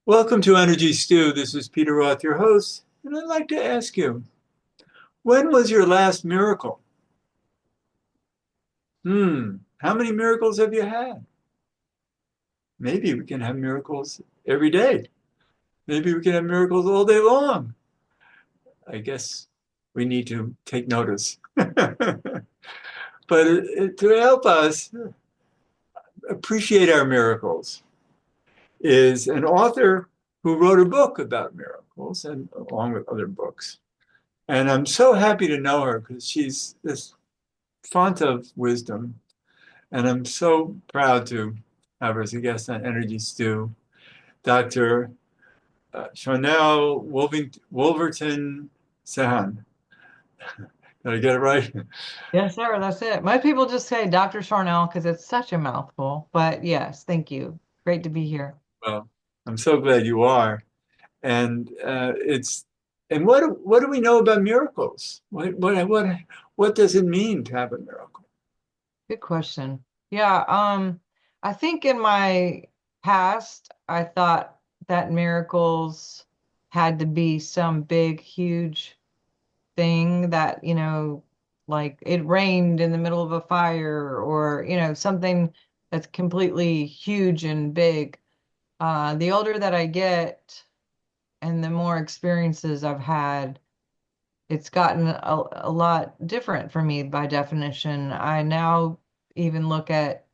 Welcome to Energy Stew. This is Peter Roth, your host, and I'd like to ask you, when was your last miracle? How many miracles have you had? Maybe we can have miracles every day. Maybe we can have miracles all day long. I guess we need to take notice. But to help us appreciate our miracles is an author who wrote a book about miracles and along with other books. And I'm so happy to know her because she's this font of wisdom. And I'm so proud to have her as a guest on Energy Stew, Dr. Sharnael Wolverton Sehon. Did I get it right? Yes, sir. That's it. Most people just say Dr. Sharnell because it's such a mouthful. But yes, thank you. Great to be here. Well, I'm so glad you are. And what do we know about miracles? What does it mean to have a miracle? Good question. Yeah, I think in my past, I thought that miracles had to be some big, huge thing that, like it rained in the middle of a fire or, something that's completely huge and big. The older that I get, and the more experiences I've had, it's gotten a lot different for me by definition. I now even look at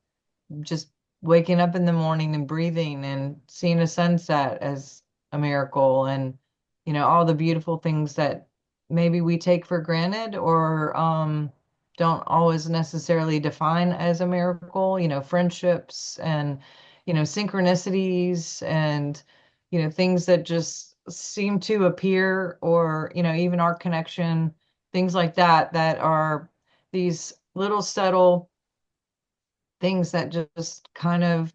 just waking up in the morning and breathing and seeing a sunset as a miracle and, all the beautiful things that maybe we take for granted or don't always necessarily define as a miracle, friendships and, synchronicities and, things that just seem to appear or, even our connection, things like that, that are these little subtle things that just kind of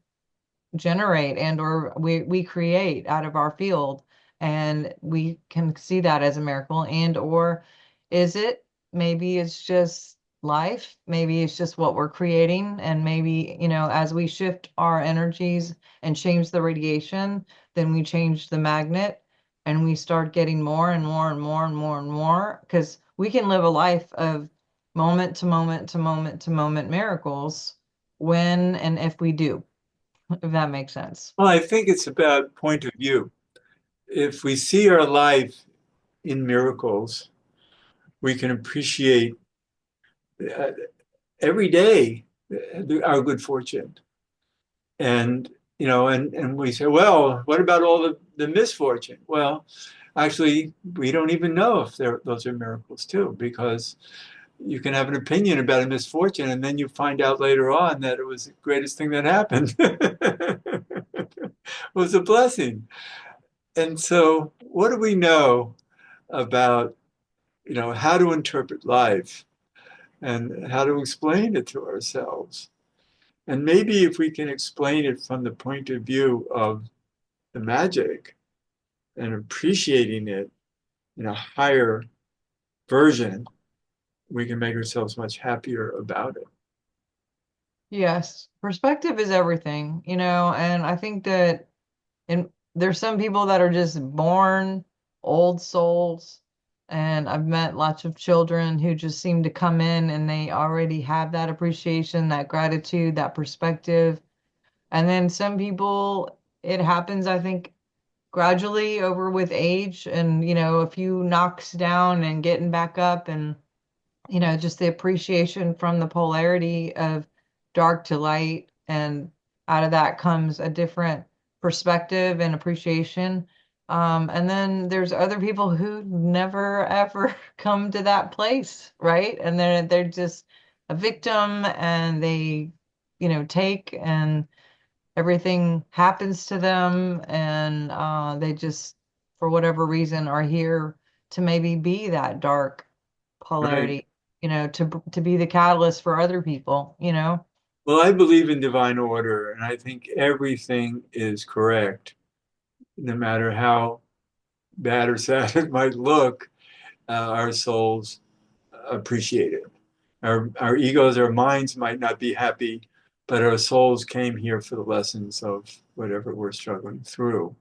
generate and or we create out of our field, and we can see that as a miracle. And or is it, maybe it's just life, maybe it's just what we're creating, and maybe, as we shift our energies and change the radiation, then we change the magnet and we start getting more and more and more and more and more, because we can live a life of moment to moment to moment to moment miracles when and if we do, if that makes sense. Well, I think it's about point of view. If we see our life in miracles, we can appreciate uh, every day our good fortune. And, and we say, well, what about all the misfortune? Well, actually, we don't even know if those are miracles too, because you can have an opinion about a misfortune and then you find out later on that it was the greatest thing that happened. It was a blessing. And so, what do we know about, how to interpret life and how to explain it to ourselves? And maybe if we can explain it from the point of view of the magic and appreciating it in a higher version, we can make ourselves much happier about it. Yes, perspective is everything, and I think that, and there's some people that are just born old souls, and I've met lots of children who just seem to come in and they already have that appreciation, that gratitude, that perspective. And then some people, it happens, I think, gradually over with age and, a few knocks down and getting back up and, just the appreciation from the polarity of dark to light. And out of that comes a different perspective and appreciation. And then there's other people who never ever come to that place, right? And they're just a victim and they, take and everything happens to them and they just, for whatever reason, are here to maybe be that dark Right. polarity, to be the catalyst for other people. Well, I believe in divine order, and I think everything is correct, no matter how bad or sad it might look. Our souls appreciate it. Our egos, our minds might not be happy, but our souls came here for the lessons of whatever we're struggling through.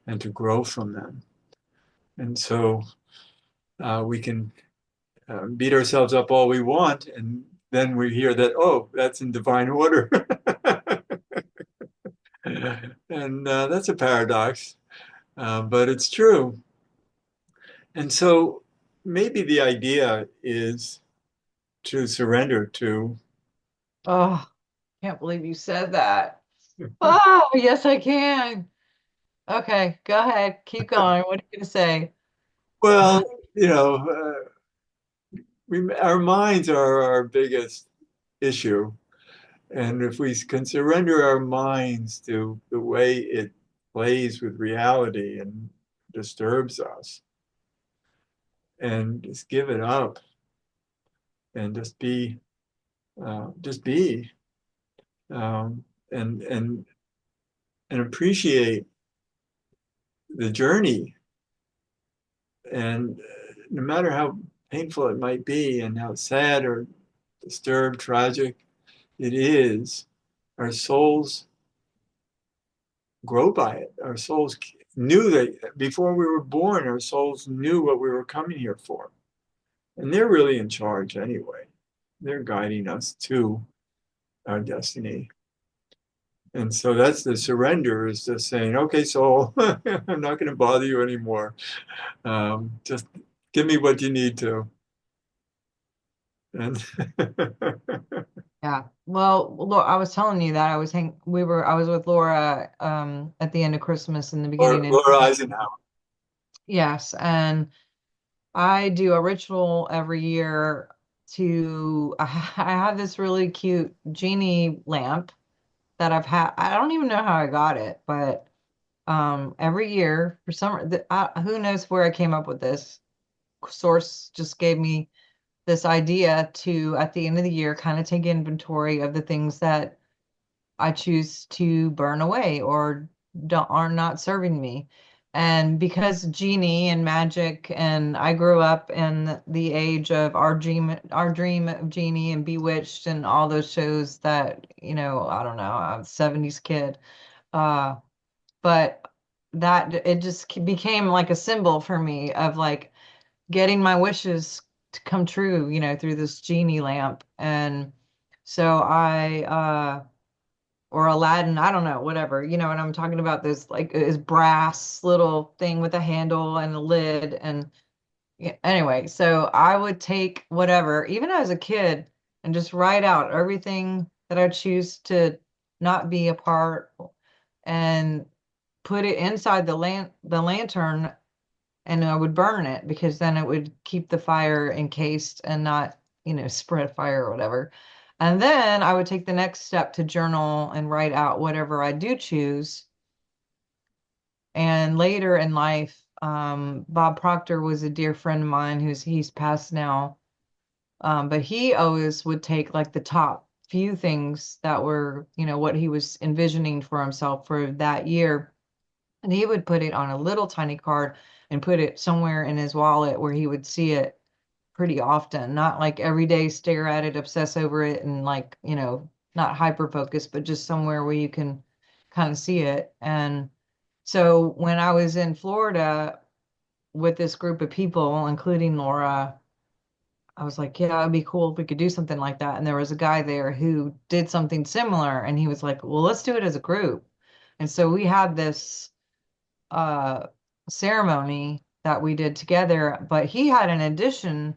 and to grow from them. And so we can beat ourselves up all we want, and then we hear that, oh, that's in divine order. And that's a paradox, but it's true. And so maybe the idea is to surrender to. Oh, can't believe you said that. Oh, yes, I can. Okay, go ahead. Keep going. What are you gonna say? Well, you know, our minds are our biggest issue. And if we can surrender our minds to the way it plays with reality and disturbs us, and just give it up and just be, um, and and appreciate the journey. And no matter how painful it might be, and how sad or disturbed, tragic it is, our souls grow by it. Our souls knew that before we were born, our souls knew what we were coming here for. And they're really in charge anyway. They're guiding us to our destiny. And so that's the surrender, is just saying, okay, soul, I'm not going to bother you anymore. Just give me what you need to. And Yeah. Well, I was telling you that I was with Laura at the end of Christmas and the beginning of Laura Eisenhower. yes, and I do a ritual every year to I have this really cute genie lamp that I've had. I don't even know how I got it, but every year for some who knows where I came up with this. Source just gave me this idea to at the end of the year kind of take inventory of the things that I choose to burn away or don't, are not serving me. And because genie and magic, and I grew up in the age of our dream of Genie and Bewitched and all those shows that, I don't know, I'm a 70s kid. Uh, but that it just became like a symbol for me of like getting my wishes to come true, through this genie lamp. And so or Aladdin, I don't know, whatever. You know what I'm talking about? This like is brass little thing with a handle and a lid. And yeah, anyway, so I would take whatever, even as a kid, and just write out everything that I choose to not be a part and put it inside the lantern, and I would burn it because then it would keep the fire encased and not, spread fire or whatever. And then I would take the next step to journal and write out whatever I do choose. And later in life, Bob Proctor was a dear friend of mine he's passed now. But he always would take like the top few things that were, what he was envisioning for himself for that year. And he would put it on a little tiny card and put it somewhere in his wallet where he would see it pretty often, not like every day stare at it, obsess over it, and like, not hyper focus, but just somewhere where you can kind of see it. And so when I was in Florida with this group of people, including Laura, I was like, yeah, it'd be cool if we could do something like that. And there was a guy there who did something similar, and he was like, well, let's do it as a group. And so we had this uh ceremony that we did together, but he had an addition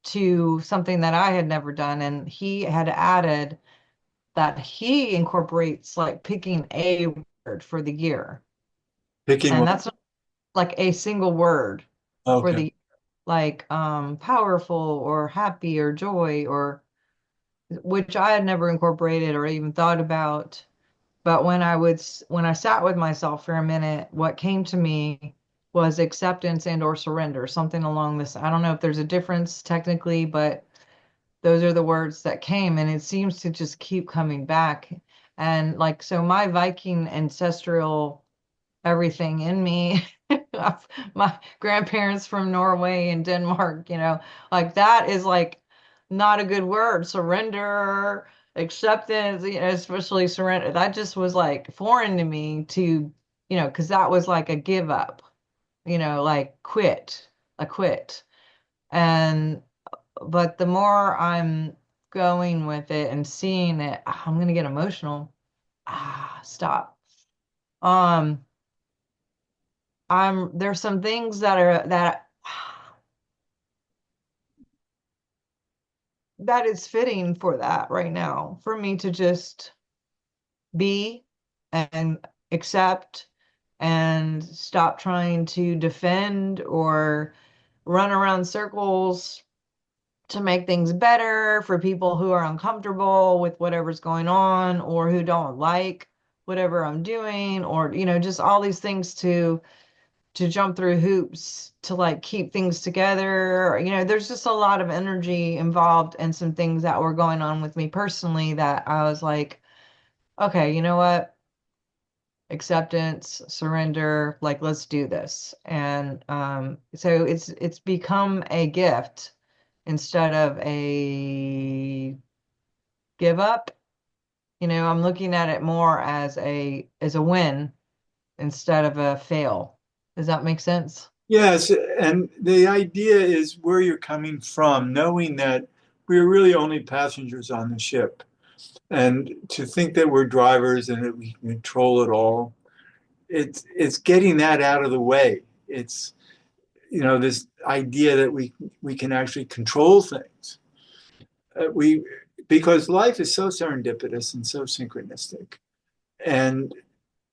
to something that I had never done, and he had added that he incorporates like picking a word for the year. Picking And one. that's not like a single word for Okay. the like powerful or happy or joy, or which I had never incorporated or even thought about. But when I sat with myself for a minute, what came to me was acceptance and or surrender, something along this. I don't know if there's a difference technically, but those are the words that came, and it seems to just keep coming back. And like, so my Viking ancestral everything in me, my grandparents from Norway and Denmark, like that is like not a good word. Surrender, acceptance, especially surrender. That just was like foreign to me to because that was like a give up, like quit, a quit. And but the more I'm going with it and seeing it, I'm gonna get emotional. Stop. Um, there's some things that is fitting for that right now, for me to just be and accept and stop trying to defend or run around circles to make things better for people who are uncomfortable with whatever's going on or who don't like whatever I'm doing, or just all these things to jump through hoops to like keep things together. There's just a lot of energy involved and some things that were going on with me personally that I was like, okay, you know what? Acceptance, surrender, like let's do this. And so it's become a gift instead of a give up. I'm looking at it more as a win instead of a fail. Does that make sense? Yes, and the idea is where you're coming from, knowing that we're really only passengers on the ship. And to think that we're drivers and that we can control it all, it's getting that out of the way. It's this idea that we can actually control things. We Because life is so serendipitous and so synchronistic, and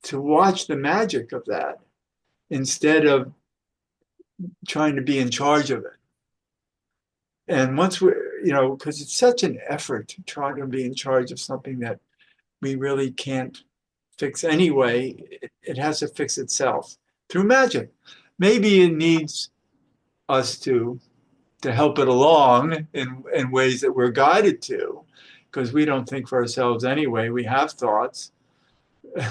to watch the magic of that instead of trying to be in charge of it. And once we, because it's such an effort to try to be in charge of something that we really can't fix anyway, it has to fix itself through magic. Maybe it needs us to help it along in ways that we're guided to, because we don't think for ourselves anyway. We have thoughts.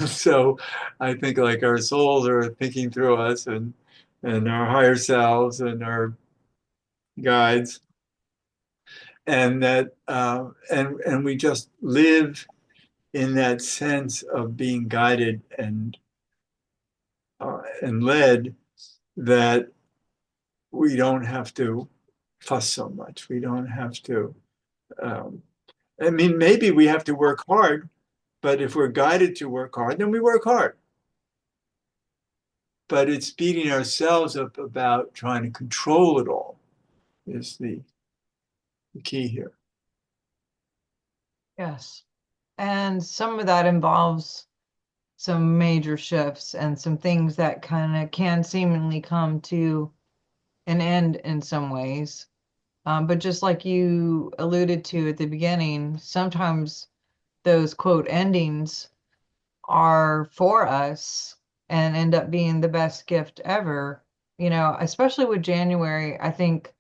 So I think like our souls are thinking through us, and our higher selves and our guides, and that and we just live in that sense of being guided and led, that we don't have to fuss so much. We don't have to. Um, I mean, maybe we have to work hard, but if we're guided to work hard, then we work hard. But it's beating ourselves up about trying to control it all is the key here. Yes. And some of that involves some major shifts and some things that kind of can seemingly come to an end in some ways. But just like you alluded to at the beginning, sometimes those quote endings are for us and end up being the best gift ever. Especially with January, I think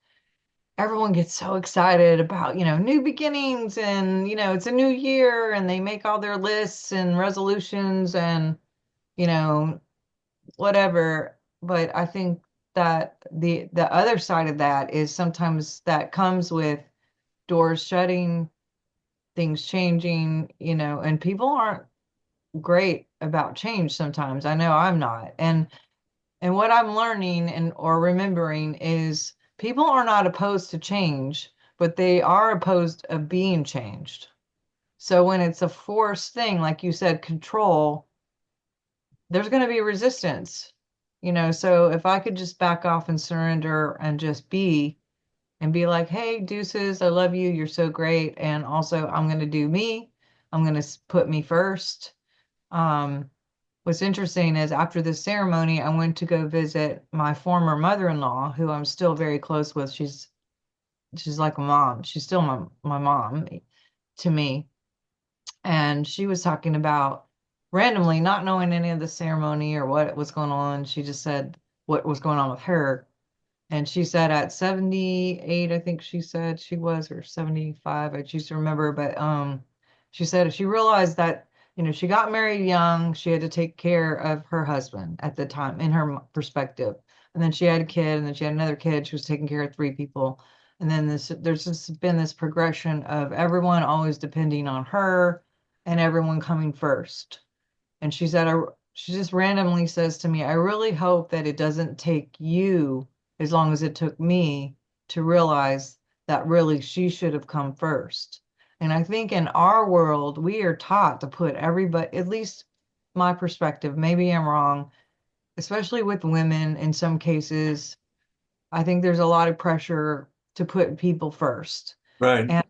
everyone gets so excited about, new beginnings and, it's a new year and they make all their lists and resolutions and, you know, whatever. But I think that the other side of that is sometimes that comes with doors shutting, things changing, and people aren't great about change sometimes. I know I'm not. And what I'm learning and or remembering is people are not opposed to change, but they are opposed of being changed. So when it's a forced thing, like you said, control, there's going to be resistance. So if I could just back off and surrender and just be and be like, hey, deuces, I love you. You're so great. And also, I'm going to do me. I'm going to put me first. Um, what's interesting is after the ceremony, I went to go visit my former mother-in-law, who I'm still very close with. She's like a mom. She's still my mom to me. And she was talking about randomly, not knowing any of the ceremony or what was going on. She just said what was going on with her. And she said at 78, I think she said she was, or 75, I choose to remember, but she said she realized that, she got married young, she had to take care of her husband at the time, in her perspective. And then she had a kid, and then she had another kid, she was taking care of three people. And then there's just been this progression of everyone always depending on her and everyone coming first. And she said she just randomly says to me, I really hope that it doesn't take you as long as it took me to realize that really she should have come first. And I think in our world, we are taught to put everybody, at least my perspective, maybe I'm wrong, especially with women in some cases. I think there's a lot of pressure to put people first. Right. And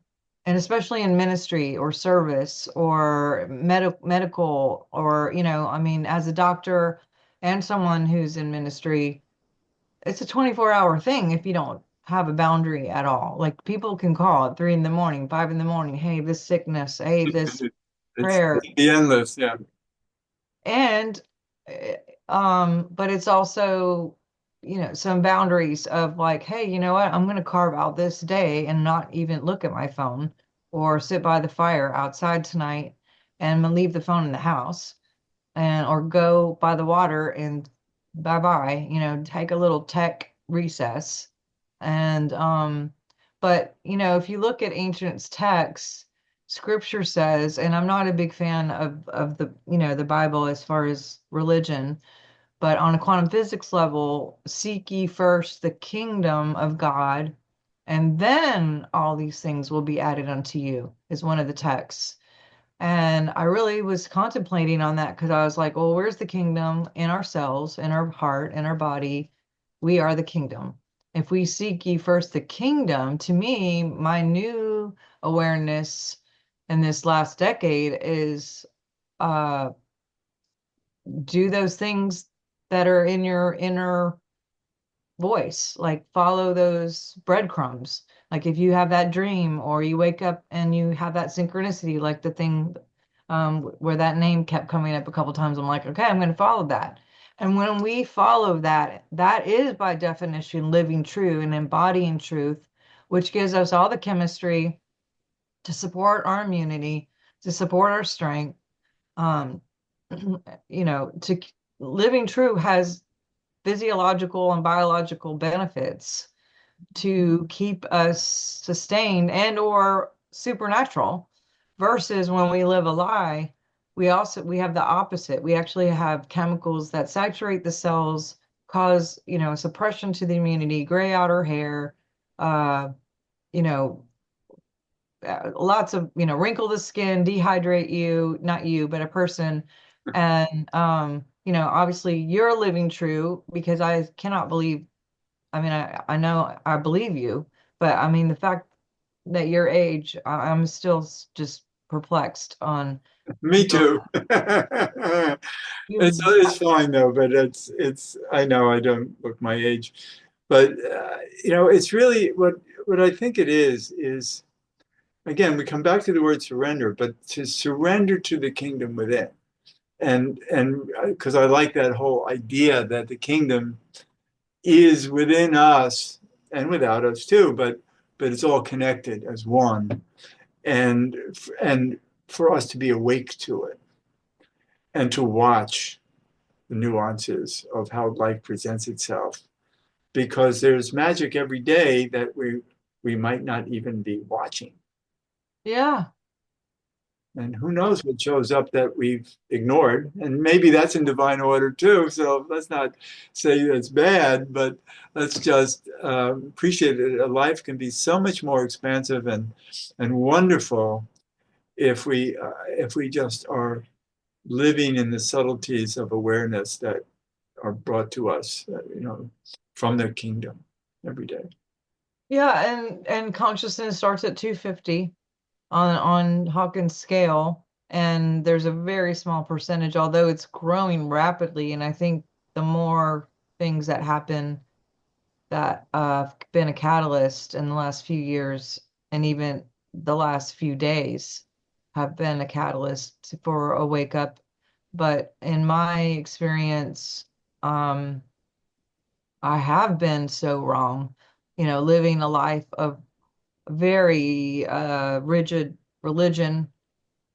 and especially in ministry or service or medical or, I mean, as a doctor and someone who's in ministry, it's a 24-hour thing if you don't have a boundary at all. Like people can call at 3 in the morning, 5 in the morning, hey, this sickness, hey, this It's prayer. the endless. Yeah. And eh, but it's also, some boundaries of like, hey, you know what? I'm going to carve out this day and not even look at my phone or sit by the fire outside tonight and I'm gonna leave the phone in the house and or go by the water and bye bye, take a little tech recess. And but if you look at ancient texts, scripture says, and I'm not a big fan of the, the Bible as far as religion, but on a quantum physics level, seek ye first the kingdom of God, and then all these things will be added unto you, is one of the texts. And I really was contemplating on that because I was like, well, where's the kingdom in ourselves, in our heart, in our body? We are the kingdom. If we seek ye first the kingdom, to me, my new awareness in this last decade is uh, do those things that are in your inner voice, like follow those breadcrumbs. Like if you have that dream or you wake up and you have that synchronicity, like the thing where that name kept coming up a couple times, I'm like, okay, I'm going to follow that. And when we follow that, that is by definition living true and embodying truth, which gives us all the chemistry to support our immunity, to support our strength. Um, to living true has physiological and biological benefits to keep us sustained and or supernatural versus when we live a lie, we have the opposite. We actually have chemicals that saturate the cells, cause, suppression to the immunity, gray out our hair, uh, you know, lots of, wrinkle the skin, dehydrate you, not you, but a person. And obviously you're living true because I cannot believe, I mean, I know I believe you, but I mean, the fact that your age, I'm still just perplexed on Me your too. you It's fine though, but I know I don't look my age, but it's really what I think it is again, we come back to the word surrender, but to surrender to the kingdom within. And because I like that whole idea that the kingdom is within us and without us too, but it's all connected as one. And for us to be awake to it and to watch the nuances of how life presents itself, because there's magic every day that we might not even be watching. yeah. And who knows what shows up that we've ignored. And maybe that's in divine order too. So let's not say that's bad, but let's just appreciate that a life can be so much more expansive and wonderful if we just are living in the subtleties of awareness that are brought to us, from the kingdom every day. Yeah, and consciousness starts at 250 on Hawkins scale, and there's a very small percentage, although it's growing rapidly. And I think the more things that happen that have been a catalyst in the last few years, and even the last few days have been a catalyst for a wake up. But in my experience, um, I have been so wrong, living a life of very rigid religion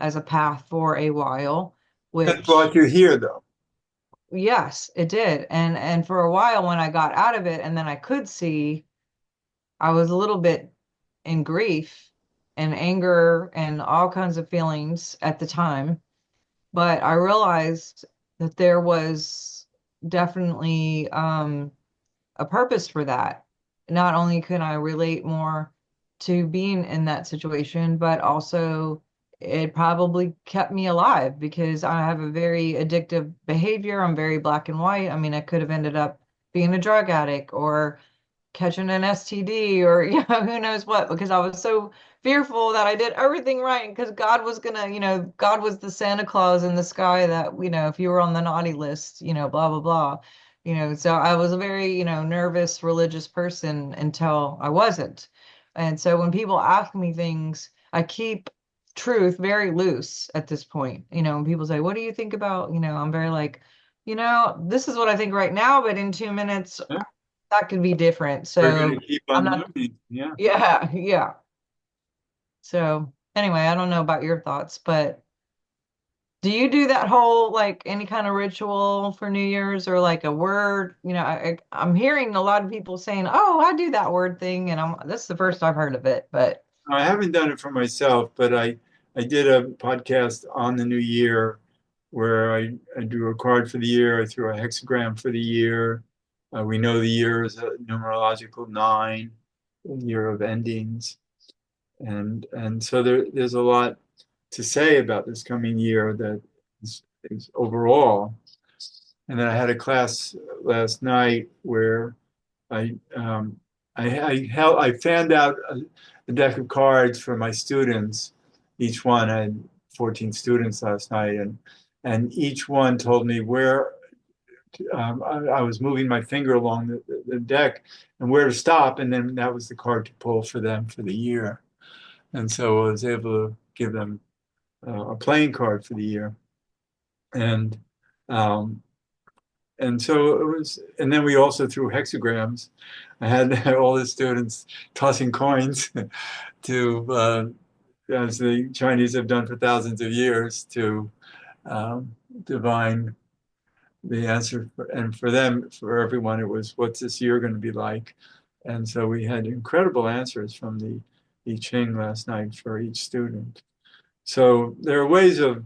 as a path for a while, That which brought you here, though. yes, it did. And for a while when I got out of it and then I could see, I was a little bit in grief and anger and all kinds of feelings at the time. But I realized that there was definitely a purpose for that. Not only can I relate more to being in that situation, but also it probably kept me alive because I have a very addictive behavior. I'm very black and white. I mean, I could have ended up being a drug addict or catching an STD or who knows what, because I was so fearful that I did everything right because God was gonna, God was the Santa Claus in the sky that, if you were on the naughty list, blah blah blah. So I was a very, nervous religious person until I wasn't. And so when people ask me things, I keep truth very loose at this point. When people say, "What do you think about?" I'm very like, this is what I think right now, but in 2 minutes Yeah, that could be different. we're going So to keep I'm on not, learning. Yeah. yeah, yeah. So anyway, I don't know about your thoughts, but do you do that whole like any kind of ritual for New Year's or like a word? I'm hearing a lot of people saying, "Oh, I do that word thing," and this is the first I've heard of it. But I haven't done it for myself, but I did a podcast on the new year where I drew a card for the year. I threw a hexagram for the year. We know the year is a numerological nine, the year of endings. And so there's a lot to say about this coming year that is overall. And then I had a class last night where I I fanned out a deck of cards for my students. Each one, I had 14 students last night, and each one told me where I was moving my finger along the deck and where to stop, and then that was the card to pull for them for the year. And so I was able to give them a playing card for the year, and um, and so it was. And then we also threw hexagrams. I had all the students tossing coins to, as the Chinese have done for thousands of years, to divine the answer. And for them, for everyone, it was, what's this year going to be like? And so we had incredible answers from the I Ching last night for each student. So there are ways of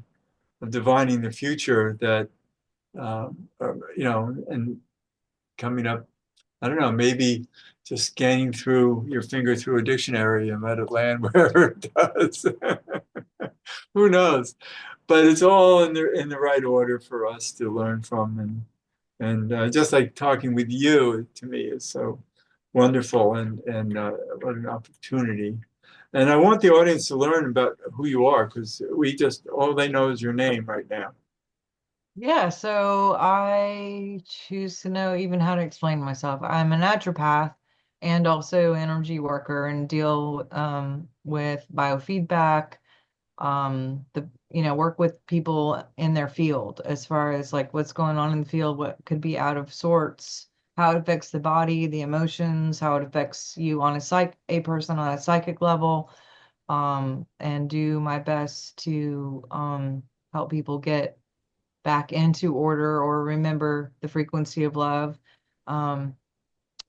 divining the future that, and coming up, I don't know, maybe just scanning through your finger through a dictionary and let it land wherever it does. Who knows? But it's all in the right order for us to learn from, and just like talking with you to me is so wonderful, and what an opportunity. And I want the audience to learn about who you are because we just all they know is your name right now. yeah, so I choose to know even how to explain myself. I'm a naturopath and also energy worker and deal with biofeedback, work with people in their field as far as like what's going on in the field, what could be out of sorts, how it affects the body, the emotions, how it affects you on a person on a psychic level, and do my best to help people get back into order or remember the frequency of love. Um,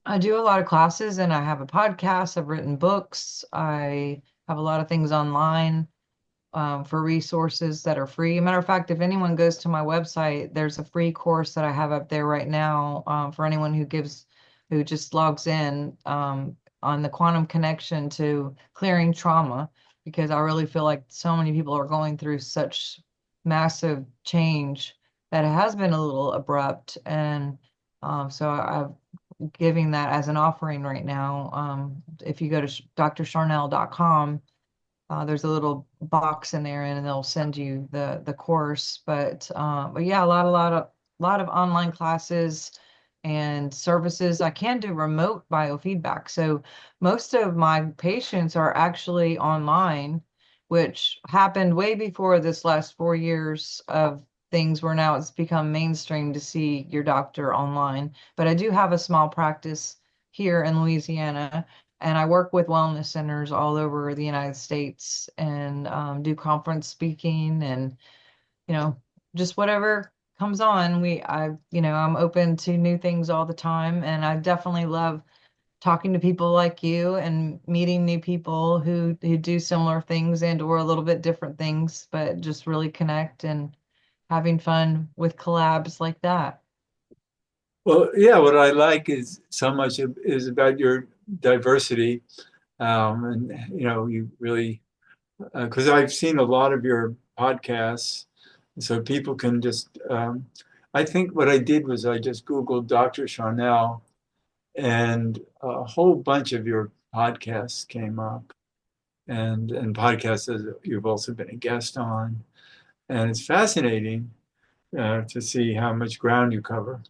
I do a lot of classes and I have a podcast. I've written books. I have a lot of things online for resources that are free. Matter of fact, if anyone goes to my website, there's a free course that I have up there right now for anyone who just logs in on the quantum connection to clearing trauma, because I really feel like so many people are going through such massive change that it has been a little abrupt. And so I'm giving that as an offering right now. If you go to drsharnel.com, there's a little box in there, and they'll send you the course. But yeah, a lot of online classes and services. I can do remote biofeedback. So most of my patients are actually online, which happened way before this last 4 years of things where now it's become mainstream to see your doctor online. But I do have a small practice here in Louisiana, and I work with wellness centers all over the United States and do conference speaking and, you know, just whatever comes on. I'm open to new things all the time. And I definitely love talking to people like you and meeting new people who do similar things and or a little bit different things, but just really connect and having fun with collabs like that. Well, yeah, what I like is so much is about your diversity. And, you really, because I've seen a lot of your podcasts, so people can just, I think what I did was I just Googled Dr. Sharnael and a whole bunch of your podcasts came up and podcasts that you've also been a guest on. And it's fascinating to see how much ground you cover.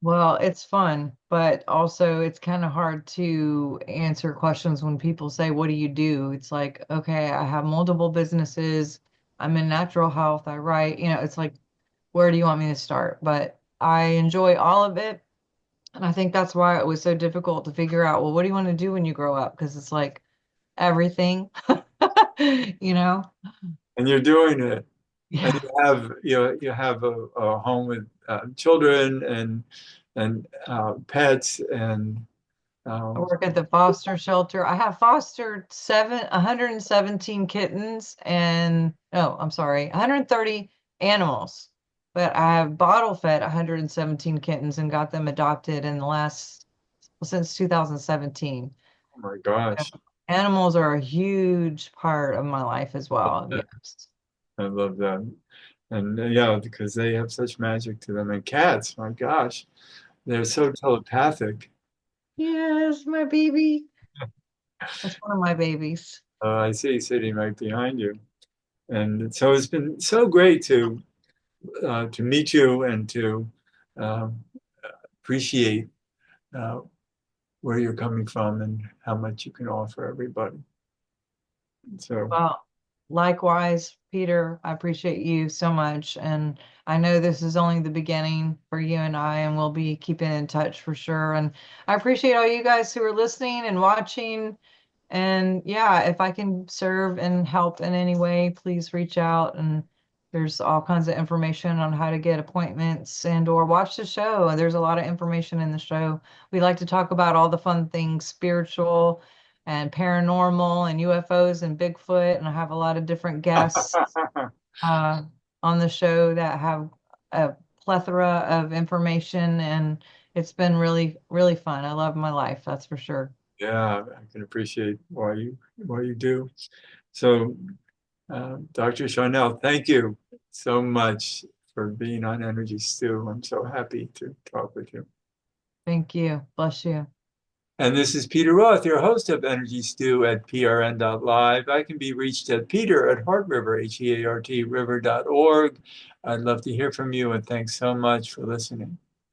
Well, it's fun, but also it's kind of hard to answer questions when people say, "What do you do?" It's like, okay, I have multiple businesses. I'm in natural health. I write, it's like, where do you want me to start? But I enjoy all of it. And I think that's why it was so difficult to figure out, well, what do you want to do when you grow up? Because it's like everything, you know? And you're doing it. And Yeah. you have a home with children and pets and I um, work at the foster shelter. I have fostered 117 kittens and, no, I'm sorry, 130 animals. But I have bottle fed 117 kittens and got them adopted in the last, well, since 2017. oh my gosh, Animals are a huge part of my life as well. Yes. I love that. And yeah, because they have such magic to them. And cats, my gosh, they're so telepathic. Yes, my baby. That's one of my babies. I see sitting right behind you. And so it's been so great to meet you and to um, appreciate uh, where you're coming from and how much you can offer everybody. So, Well, likewise, Peter, I appreciate you so much. And I know this is only the beginning for you and I, and we'll be keeping in touch for sure. And I appreciate all you guys who are listening and watching. And yeah, if I can serve and help in any way, please reach out. And there's all kinds of information on how to get appointments and or watch the show. And there's a lot of information in the show. We like to talk about all the fun things, spiritual and paranormal and UFOs and Bigfoot. And I have a lot of different guests uh, on the show that have a plethora of information. And it's been really, really fun. I love my life, that's for sure. yeah, I can appreciate why you do. So, Dr. Charnel, thank you so much for being on Energy Stew. I'm so happy to talk with you. Thank you. Bless you. And this is Peter Roth, your host of Energy Stew at prn.live. I can be reached at Peter at Heart River, HEART river.org. I'd love to hear from you, and thanks so much for listening.